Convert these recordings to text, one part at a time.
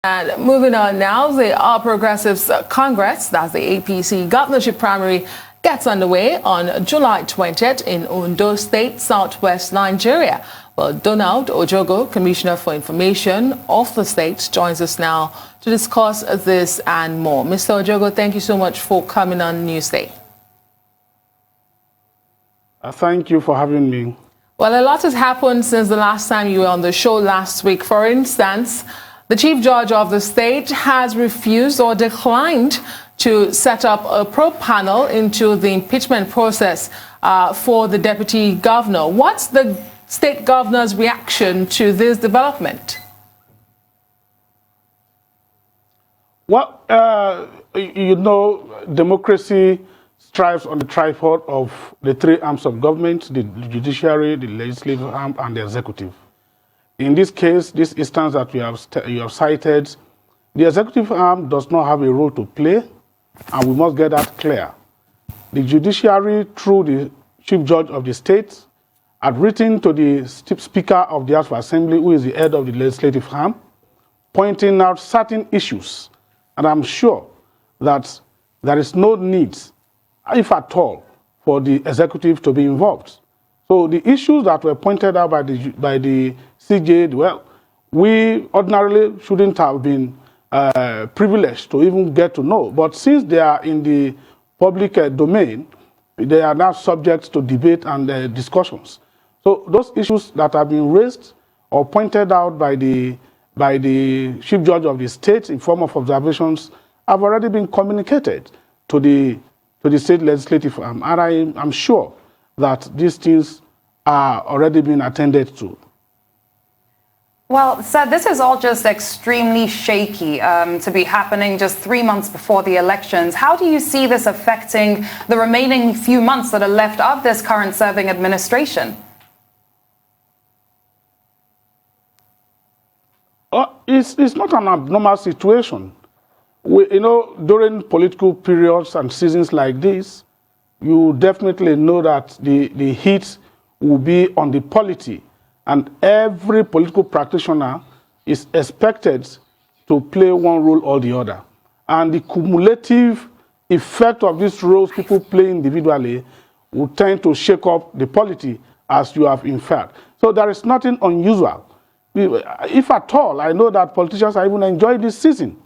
And moving on now, the All Progressives Congress, that's the APC governorship primary, gets underway on July 20th in Ondo State, southwest Nigeria. Well, Donald Ojogo, Commissioner for Information of the state, joins us now to discuss this and more. Mr. Ojogo, thank you so much for coming on Newsday. Thank you for having me. Well, a lot has happened since the last time you were on the show last week. For instance, the Chief Judge of the state has refused or declined to set up a probe panel into the impeachment process for the Deputy Governor. What's the State Governor's reaction to this development? Well, you know, democracy strives on the tripod of the three arms of government: the judiciary, the legislative arm, and the executive. In this case, this instance that you have cited, the executive arm does not have a role to play, and we must get that clear. The judiciary, through the Chief Judge of the state, had written to the Speaker of the House of Assembly, who is the head of the legislative arm, pointing out certain issues. And I'm sure that there is no need, if at all, for the executive to be involved. So the issues that were pointed out by the CJ, well, we ordinarily shouldn't have been privileged to even get to know. But since they are in the public domain, they are now subject to debate and discussions. So those issues that have been raised or pointed out by the Chief Judge of the state in form of observations have already been communicated to the state legislative arm. And I'm sure that these things are already being attended to. Well, sir, this is all just extremely shaky to be happening just 3 months before the elections. How do you see this affecting the remaining few months that are left of this current serving administration? It's not an abnormal situation. During political periods and seasons like this, you definitely know that the heat will be on the polity, and every political practitioner is expected to play one role or the other. And the cumulative effect of these roles people play individually will tend to shake up the polity, as you have inferred. So there is nothing unusual. If at all, I know that politicians are even enjoying this season.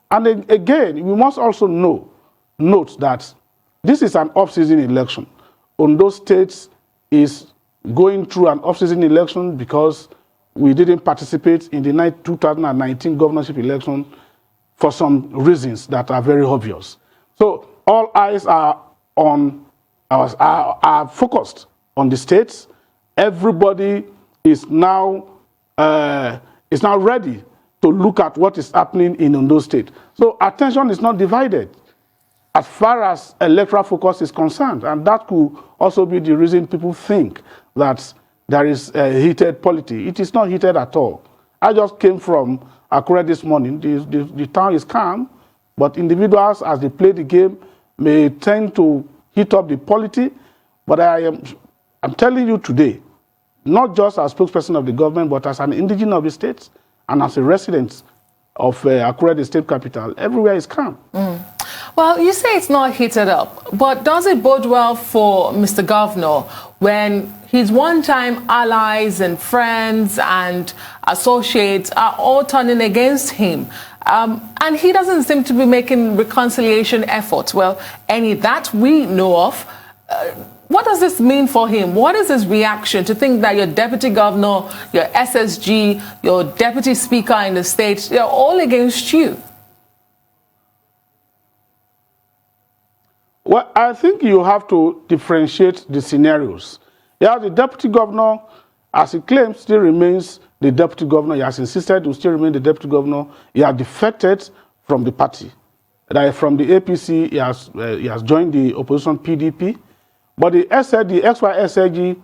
And again, we must also note that this is an off-season election. Ondo State is going through an off-season election because we didn't participate in the 2019 governorship election for some reasons that are very obvious. So all eyes are focused on the states. Everybody is now ready to look at what is happening in Ondo State. So attention is not divided as far as electoral focus is concerned. And that could also be the reason people think that there is a heated polity. It is not heated at all. I just came from Akure this morning. The town is calm, but individuals, as they play the game, may tend to heat up the polity. But I'm telling you today, not just as spokesperson of the government, but as an indigene of the state and as a resident of Akure, the state capital, everywhere is calm. Well, you say it's not heated up, but does it bode well for Mr. Governor when his one-time allies and friends and associates are all turning against him? And he doesn't seem to be making reconciliation efforts. Well, any that we know of. What does this mean for him? What is his reaction to think that your deputy governor, your SSG, your deputy speaker in the state, they're all against you? Well, I think you have to differentiate the scenarios. Yeah, the deputy governor, as he claims, still remains the deputy governor. He has insisted to still remain the deputy governor. He has defected from the party. From the APC, he has joined the opposition PDP. But the XY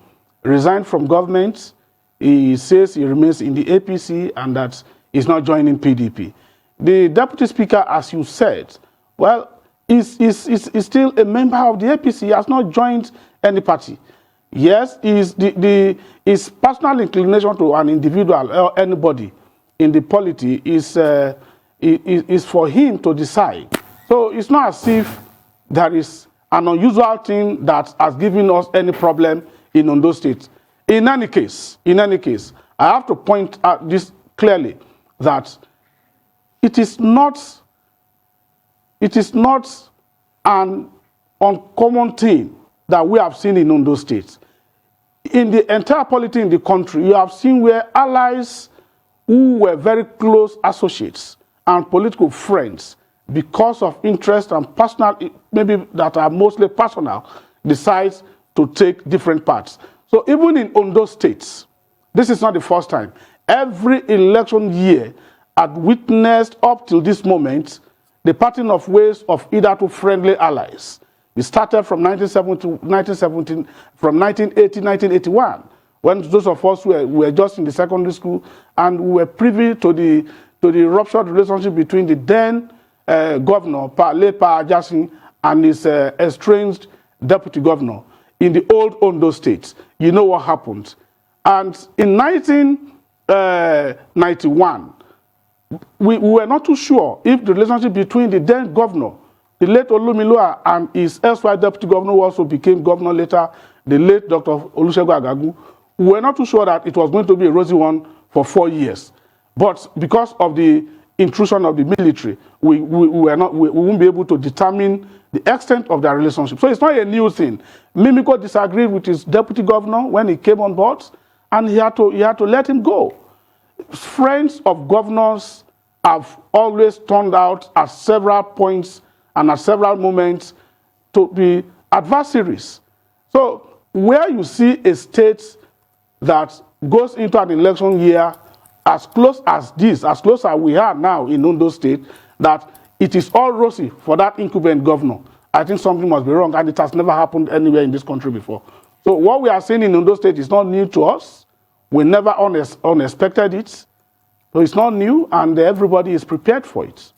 resigned from government. He says he remains in the APC and that he's not joining PDP. The deputy speaker, as you said, well, is still a member of the APC. He has not joined any party. Yes, his personal inclination to an individual or anybody in the polity is is for him to decide. So it's not as if there is an unusual thing that has given us any problem in Ondo State. In any case, I have to point out this clearly, that it is not an uncommon thing that we have seen in Ondo State. In the entire polity in the country, you have seen where allies who were very close associates and political friends, because of interest and personal, maybe that are mostly personal, decide to take different paths. So even in Ondo State, this is not the first time. Every election year, I've witnessed up till this moment the parting of ways of either two friendly allies. We started from 1980, 1981, when those of us were just in the secondary school, and we were privy to the ruptured relationship between the then governor, late Pa Ajasin, and his estranged deputy governor in the old Ondo State. You know what happened. And in 1991, we were not too sure if the relationship between the then governor, the late Olumilua, and his erstwhile deputy governor, who also became governor later, the late Dr. Olusegun Agagu, we were not too sure that it was going to be a rosy one for 4 years. But because of the intrusion of the military, we won't be able to determine the extent of their relationship. So it's not a new thing. Mimiko disagreed with his deputy governor when he came on board, and he had to let him go. Friends of governors have always turned out at several points and at several moments to be adversaries. So where you see a state that goes into an election year as close as this, as close as we are now in Ondo State, that it is all rosy for that incumbent governor, I think something must be wrong, and it has never happened anywhere in this country before. So what we are seeing in Ondo State is not new to us. We never unexpected it. So it's not new, and everybody is prepared for it.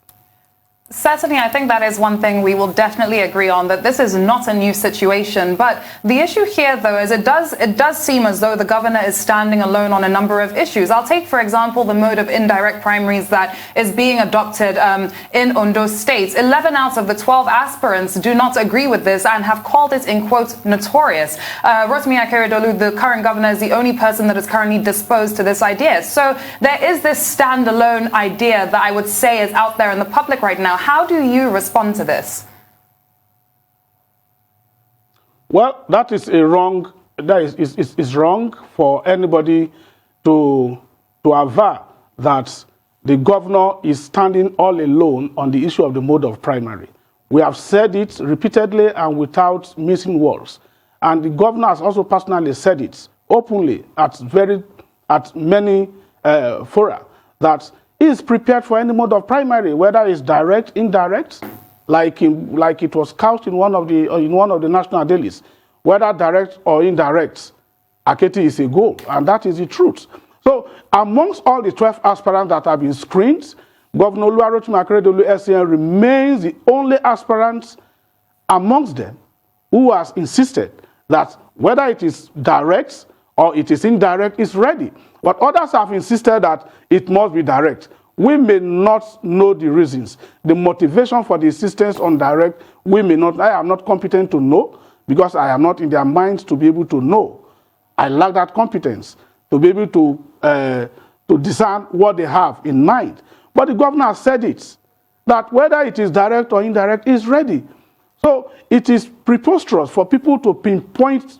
Certainly, I think that is one thing we will definitely agree on, that this is not a new situation. But the issue here, though, is it does seem as though the governor is standing alone on a number of issues. I'll take, for example, the mode of indirect primaries that is being adopted in Ondo State. 11 out of the 12 aspirants do not agree with this and have called it, in quotes, notorious. Rotimi Akeredolu, the current governor, is the only person that is currently disposed to this idea. So there is this standalone idea that I would say is out there in the public right now. How do you respond to this? Well, that is wrong for anybody to aver that the governor is standing all alone on the issue of the mode of primary. We have said it repeatedly and without missing words. And the governor has also personally said it openly at many fora, that he is prepared for any mode of primary, whether it's direct, indirect, like it was couched in one of the national dailies, whether direct or indirect. Aketi is a goal, and that is the truth. So amongst all the 12 aspirants that have been screened, Governor Rotimi Akeredolu SCN remains the only aspirant amongst them who has insisted that whether it is direct or it is indirect is ready. But others have insisted that it must be direct. We may not know the reasons. The motivation for the insistence on direct, we may not. I am not competent to know, because I am not in their minds to be able to know. I lack that competence to be able to discern what they have in mind. But the governor has said it, that whether it is direct or indirect is ready. So it is preposterous for people to pinpoint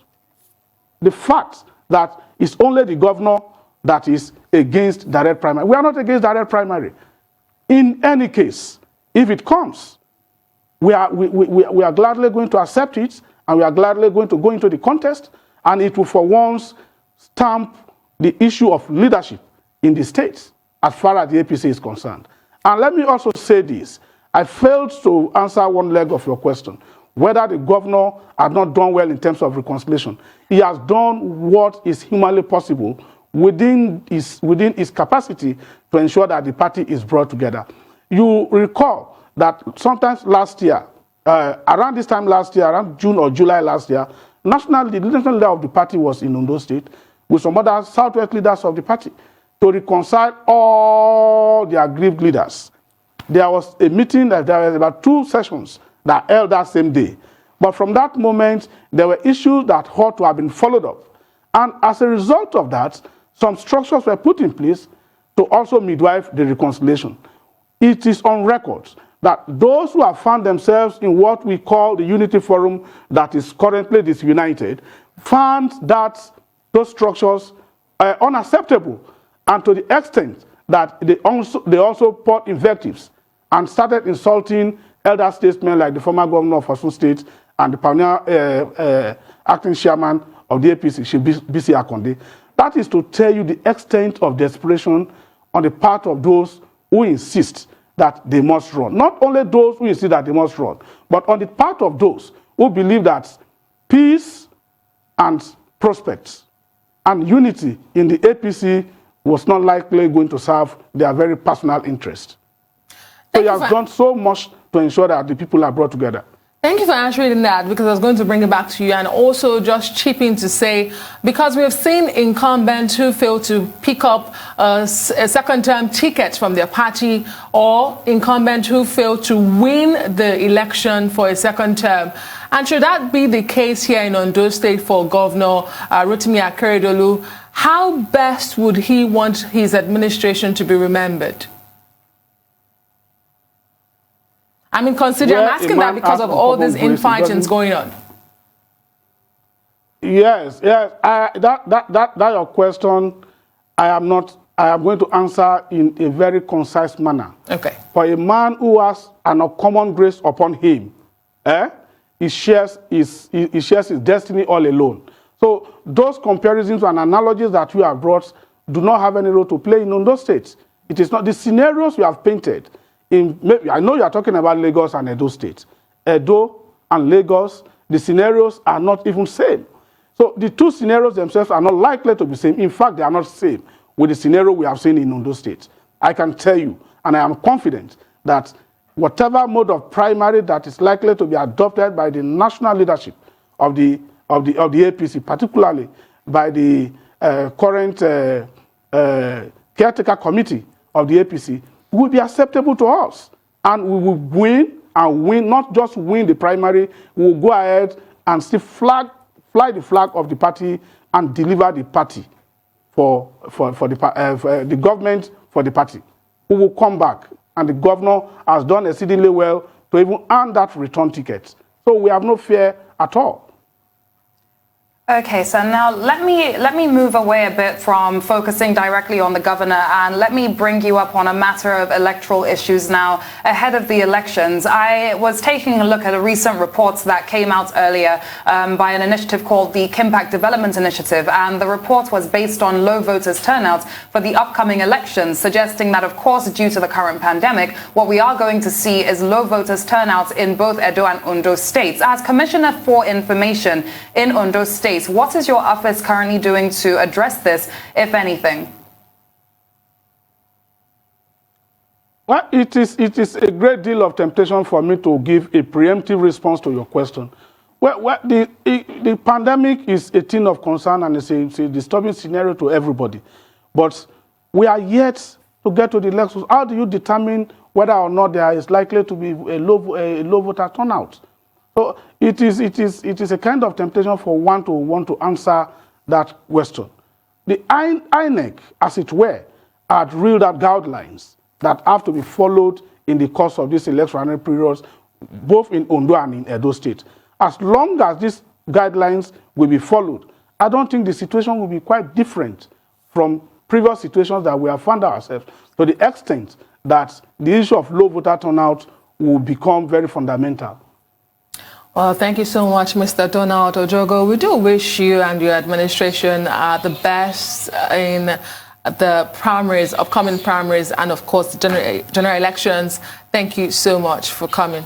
the fact that it's only the governor that is against direct primary. We are not against direct primary. In any case, if it comes, we are gladly going to accept it, and we are gladly going to go into the contest, and it will for once stamp the issue of leadership in the state as far as the APC is concerned. And let me also say this. I failed to answer one leg of your question, whether the governor had not done well in terms of reconciliation. He has done what is humanly possible within his capacity to ensure that the party is brought together. You recall that sometimes last year, around this time last year, around June or July last year, the national leader of the party was in Ondo State with some other Southwest leaders of the party to reconcile all the aggrieved leaders. there was a meeting that there was about 2 sessions that held that same day. But from that moment, there were issues that ought to have been followed up. And as a result of that, some structures were put in place to also midwife the reconciliation. It is on record that those who have found themselves in what we call the Unity Forum that is currently disunited found that those structures are unacceptable, and to the extent that they also poured invectives and started insulting elder statesmen like the former governor of Osun State and the pioneer acting chairman of the APC, Bisi Akonde. That is to tell you the extent of desperation on the part of those who insist that they must run. Not only those who insist that they must run, but on the part of those who believe that peace and prospects and unity in the APC was not likely going to serve their very personal interest. So you have done so much to ensure that the people are brought together. Thank you for answering that, because I was going to bring it back to you, and also just chip in to say, because we have seen incumbents who fail to pick up a second-term ticket from their party, or incumbents who fail to win the election for a second term. And should that be the case here in Ondo State for Governor Rotimi Akeredolu, how best would he want his administration to be remembered? I mean, consider, I'm asking that because of all these infightings going on. Yes, yes. That your question, I am going to answer in a very concise manner. Okay. For a man who has an uncommon grace upon him, he shares his destiny all alone. So those comparisons and analogies that you have brought do not have any role to play in Ondo State. It is not the scenarios you have painted. I know you are talking about Lagos and Edo State. Edo and Lagos, the scenarios are not even same. So the two scenarios themselves are not likely to be same. In fact, they are not same with the scenario we have seen in Ondo State. I can tell you, and I am confident that whatever mode of primary that is likely to be adopted by the national leadership of the APC, particularly by the current caretaker committee of the APC, will be acceptable to us, and we will win, and win, not just win the primary, we will go ahead and still fly the flag of the party and deliver the party for the government for the party. We will come back, and the governor has done exceedingly well to even earn that return ticket. So we have no fear at all. Okay, so now let me move away a bit from focusing directly on the governor, and let me bring you up on a matter of electoral issues now ahead of the elections. I was taking a look at a recent report that came out earlier by an initiative called the Kimpact Development Initiative, and the report was based on low voters turnout for the upcoming elections, suggesting that, of course, due to the current pandemic, what we are going to see is low voters turnout in both Edo and Ondo states. As Commissioner for Information in Ondo State, what is your office currently doing to address this, if anything? Well, it is a great deal of temptation for me to give a preemptive response to your question. Well, the pandemic is a thing of concern, and it's a disturbing scenario to everybody. But we are yet to get to the elections. How do you determine whether or not there is likely to be a low voter turnout? So it is a kind of temptation for one to want to answer that question. The INEC, as it were, had reeled out guidelines that have to be followed in the course of these electoral periods, both in Ondo and in Edo State. As long as these guidelines will be followed, I don't think the situation will be quite different from previous situations that we have found ourselves, to the extent that the issue of low voter turnout will become very fundamental. Well, thank you so much, Mr. Donald Ojogo. We do wish you and your administration the best in the primaries, upcoming primaries, and of course, the general elections. Thank you so much for coming.